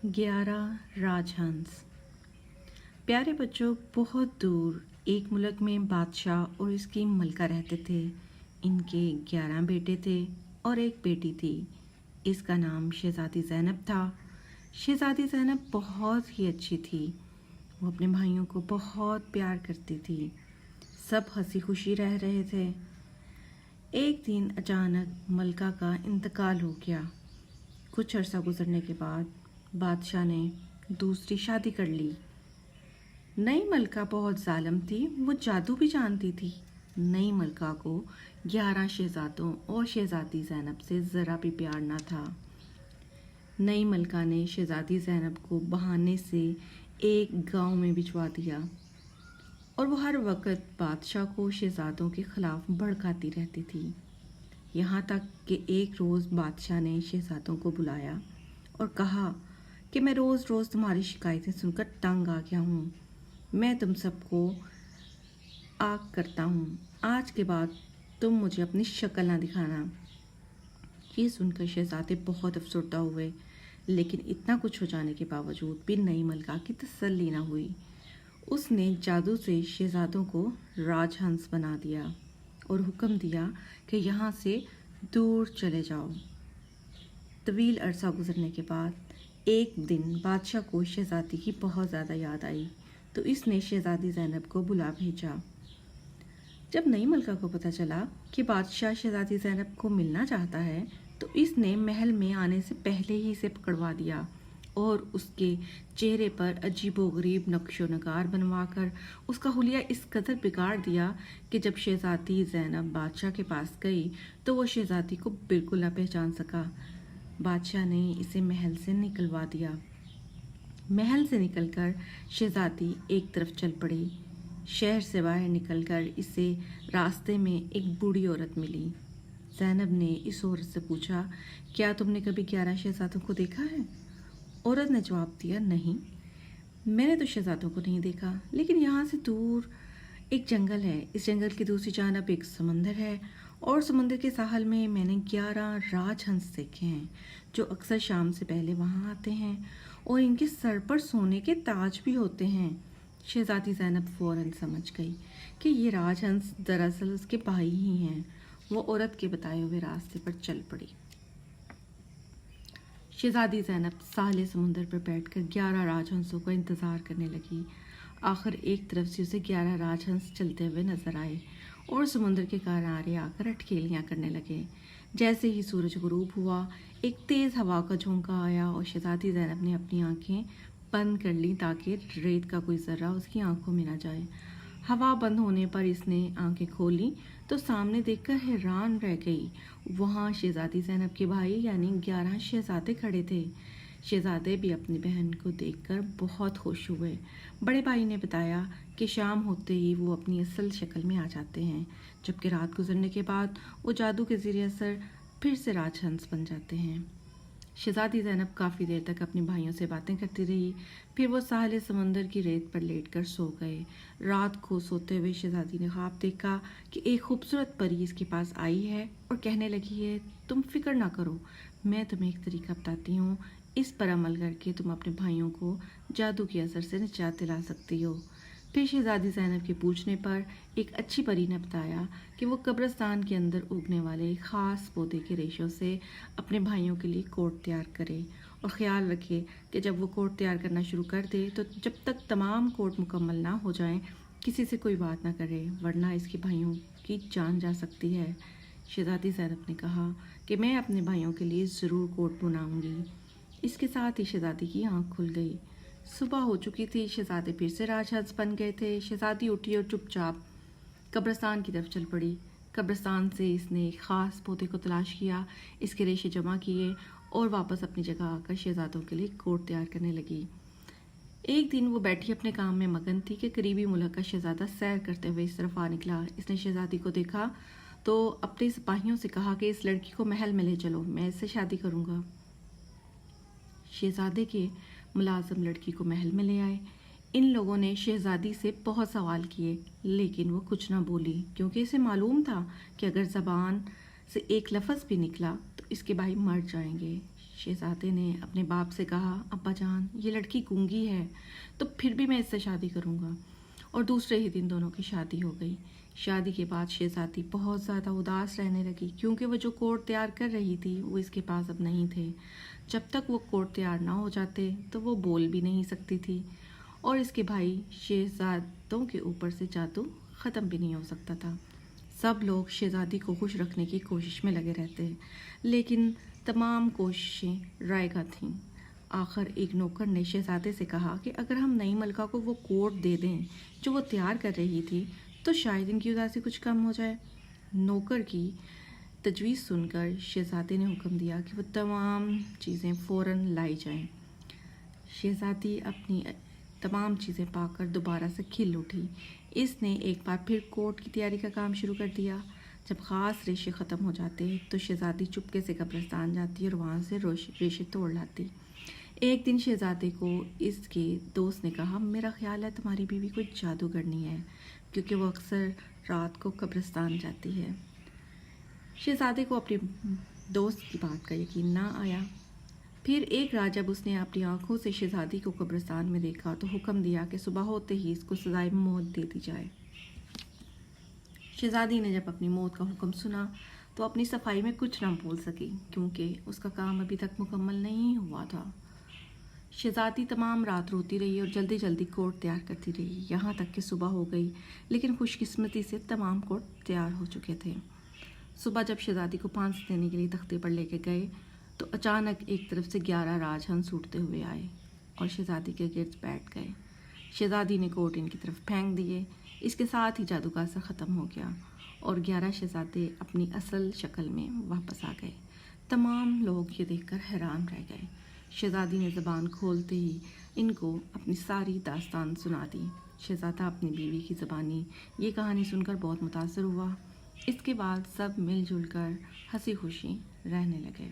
11 राजहंस। प्यारे बच्चों, बहुत दूर एक मुल्क में बादशाह और इसकी मलका रहते थे। इनके 11 बेटे थे और एक बेटी थी। इसका नाम शहज़ादी ज़ैनब था। शहज़ादी ज़ैनब बहुत ही अच्छी थी। वो अपने भाइयों को बहुत प्यार करती थी। सब हंसी खुशी रह रहे थे। एक दिन अचानक मलका का इंतकाल हो गया। कुछ अरसा गुजरने के बाद बादशाह ने दूसरी शादी कर ली। नई मलका बहुत जालिम थी। वो जादू भी जानती थी। नई मलका को 11 शहजादों और शहजादी ज़ैनब से ज़रा भी प्यार न था। नई मलका ने शहजादी ज़ैनब को बहाने से एक गांव में भिजवा दिया और वो हर वक्त बादशाह को शहजादों के खिलाफ भड़काती रहती थी। यहाँ तक कि एक रोज़ बादशाह ने शहजादों को बुलाया और कहा कि मैं रोज़ रोज़ तुम्हारी शिकायतें सुनकर तंग आ गया हूँ। मैं तुम सबको आग करता हूँ। आज के बाद तुम मुझे अपनी शक्ल ना दिखाना। ये सुनकर शहजादे बहुत अफसरदा हुए, लेकिन इतना कुछ हो जाने के बावजूद भी नई मलका की तसल्ली न हुई। उसने जादू से शहजादों को राजहंस बना दिया और हुक्म दिया कि यहाँ से दूर चले जाओ। तवील अरसा गुजरने के बाद एक दिन बादशाह को शहजादी की बहुत ज़्यादा याद आई, तो इसने शहजादी ज़ैनब को बुला भेजा। जब नई मलका को पता चला कि बादशाह शहजादी ज़ैनब को मिलना चाहता है, तो इसने महल में आने से पहले ही इसे पकड़वा दिया और उसके चेहरे पर अजीबोगरीब नक्शो नगार बनवाकर उसका हुलिया इस कदर बिगाड़ दिया कि जब शहजादी ज़ैनब बादशाह के पास गई तो वो शहजादी को बिल्कुल न पहचान सका। बादशाह ने इसे महल से निकलवा दिया। महल से निकलकर शहजादी एक तरफ चल पड़ी। शहर से बाहर निकलकर इसे रास्ते में एक बूढ़ी औरत मिली। ज़ैनब ने इस औरत से पूछा, क्या तुमने कभी 11 शहजादों को देखा है? औरत ने जवाब दिया, नहीं, मैंने तो शहजादों को नहीं देखा, लेकिन यहाँ से दूर एक जंगल है। इस जंगल की दूसरी जानब एक समंदर है और समंदर के साहल में मैंने 11 राजहंस देखे हैं, जो अक्सर शाम से पहले वहाँ आते हैं और इनके सर पर सोने के ताज भी होते हैं। शहजादी ज़ैनब फ़ौरन समझ गई कि ये राजहंस दरअसल उसके भाई ही हैं। वो औरत के बताए हुए रास्ते पर चल पड़ी। शहजादी ज़ैनब साहिल समुंदर पर बैठकर 11 राजहंसों का इंतज़ार करने लगी। आखिर एक तरफ से उसे 11 राजहंस चलते हुए नजर आए और समुद्र के किनारे आकर अटखेलियाँ करने लगे। जैसे ही सूरज गुरूब हुआ, एक तेज़ हवा का झोंका आया और शहजादी ज़ैनब ने अपनी आंखें बंद कर ली ताकि रेत का कोई ज़र्रा उसकी आंखों में न जाए। हवा बंद होने पर इसने आंखें खोली तो सामने देखकर हैरान रह गई। वहाँ शहजादी ज़ैनब के भाई यानी 11 शहजादे खड़े थे। शहजादे भी अपनी बहन को देखकर बहुत खुश हुए। बड़े भाई ने बताया कि शाम होते ही वो अपनी असल शक्ल में आ जाते हैं, जबकि रात गुजरने के बाद वो जादू के ज़रिए असर फिर से राजहंस बन जाते हैं। शहजादी ज़ैनब काफ़ी देर तक अपने भाइयों से बातें करती रही। फिर वो साहिल समंदर की रेत पर लेटकर सो गए। रात को सोते हुए शहजादी ने ख्वाब देखा कि एक खूबसूरत परी इसके पास आई है और कहने लगी है, तुम फिक्र ना करो, मैं तुम्हें एक तरीका बताती हूँ। इस पर अमल करके तुम अपने भाइयों को जादू के असर से निजात दिला सकती हो। फिर शहजादी ज़ैनब के पूछने पर एक अच्छी परी ने बताया कि वो कब्रिस्तान के अंदर उगने वाले ख़ास पौधे के रेशों से अपने भाइयों के लिए कोट तैयार करे और ख़्याल रखे कि जब वो कोट तैयार करना शुरू कर दे तो जब तक तमाम कोट मुकम्मल ना हो जाएं, किसी से कोई बात ना करे, वरना इसके भाइयों की जान जा सकती है। शहजादी ज़ैनब ने कहा कि मैं अपने भाइयों के लिए ज़रूर कोट बनाऊँगी। इसके साथ ही शहजादी की आँख खुल गई। सुबह हो चुकी थी। शहजादे फिर से राजहंस बन गए थे। शहजादी उठी और चुपचाप कब्रिस्तान की तरफ चल पड़ी। कब्रिस्तान से इसने एक ख़ास पौधे को तलाश किया, इसके रेशे जमा किए और वापस अपनी जगह आकर शहजादों के लिए कोट तैयार करने लगी। एक दिन वो बैठी अपने काम में मगन थी कि करीबी मुल्क का शहजादा सैर करते हुए इस तरफ आ निकला। इसने शहजादी को देखा तो अपने सिपाहियों से कहा कि इस लड़की को महल में ले चलो, मैं इससे शादी करूँगा। शहजादे के मुलाजिम लड़की को महल में ले आए। इन लोगों ने शहजादी से बहुत सवाल किए, लेकिन वो कुछ ना बोली, क्योंकि इसे मालूम था कि अगर ज़बान से एक लफ्ज़ भी निकला तो इसके भाई मर जाएंगे। شہزادے نے اپنے باپ سے کہا، ابا جان یہ لڑکی گونگی ہے تو پھر بھی میں اس سے شادی کروں گا۔ اور دوسرے ہی دن دونوں کی شادی ہو گئی۔ شادی کے بعد شہزادی بہت زیادہ اداس رہنے لگی کیونکہ وہ جو کوٹ تیار کر رہی تھی وہ اس کے پاس اب نہیں تھے۔ جب تک وہ کوٹ تیار نہ ہو جاتے تو وہ بول بھی نہیں سکتی تھی، اور اس کے بھائی شہزادوں کے اوپر سے جادو ختم بھی نہیں ہو سکتا تھا۔ سب لوگ شہزادی کو خوش رکھنے کی کوشش میں لگے رہتے، لیکن تمام کوششیں رائے گاہ تھیں۔ آخر ایک نوکر نے شہزادے سے کہا کہ اگر ہم نئی ملکہ کو وہ کوٹ دے دیں جو وہ تیار کر رہی تھی تو شاید ان کی اداسی کچھ کم ہو جائے۔ نوکر کی تجویز سن کر شہزادے نے حکم دیا کہ وہ تمام چیزیں فوراً لائی جائیں۔ شہزادی اپنی تمام چیزیں پا کر دوبارہ سے کھل اٹھی۔ اس نے ایک بار پھر کوٹ کی تیاری کا کام شروع کر دیا۔ جب خاص ریشے ختم ہو جاتے تو شہزادی چپکے سے قبرستان جاتی اور وہاں سے ریشے توڑ لاتی۔ ایک دن شہزادے کو اس کے دوست نے کہا، میرا خیال ہے تمہاری بیوی کوئی جادوگرنی ہے کیونکہ وہ اکثر رات کو قبرستان جاتی ہے۔ شہزادے کو اپنے دوست کی بات کا یقین نہ آیا۔ پھر ایک رات جب اس نے اپنی آنکھوں سے شہزادی کو قبرستان میں دیکھا تو حکم دیا کہ صبح ہوتے ہی اس کو سزائے موت دے دی جائے۔ شہزادی نے جب اپنی موت کا حکم سنا تو اپنی صفائی میں کچھ نہ بول سکی کیونکہ اس کا کام ابھی تک مکمل نہیں ہوا تھا۔ شہزادی تمام رات روتی رہی اور جلدی جلدی کوٹ تیار کرتی رہی، یہاں تک کہ صبح ہو گئی، لیکن خوش قسمتی سے تمام کوٹ تیار ہو چکے تھے۔ صبح جب شہزادی کو پھانسی دینے کے لیے تختے پر لے کے گئے تو اچانک ایک طرف سے 11 راج ہنس اٹھتے ہوئے آئے اور شہزادی کے گرد بیٹھ گئے۔ شہزادی نے کوٹ ان کی طرف پھینک دیے۔ اس کے ساتھ ہی جادو کا اثر ختم ہو گیا اور 11 شہزادے اپنی اصل شکل میں واپس آ گئے۔ تمام لوگ یہ دیکھ کر حیران رہ گئے۔ شہزادی نے زبان کھولتے ہی ان کو اپنی ساری داستان سنا دی۔ شہزادہ اپنی بیوی کی زبانی یہ کہانی سن کر بہت متاثر ہوا۔ اس کے بعد سب مل جل کر ہنسی خوشی رہنے لگے۔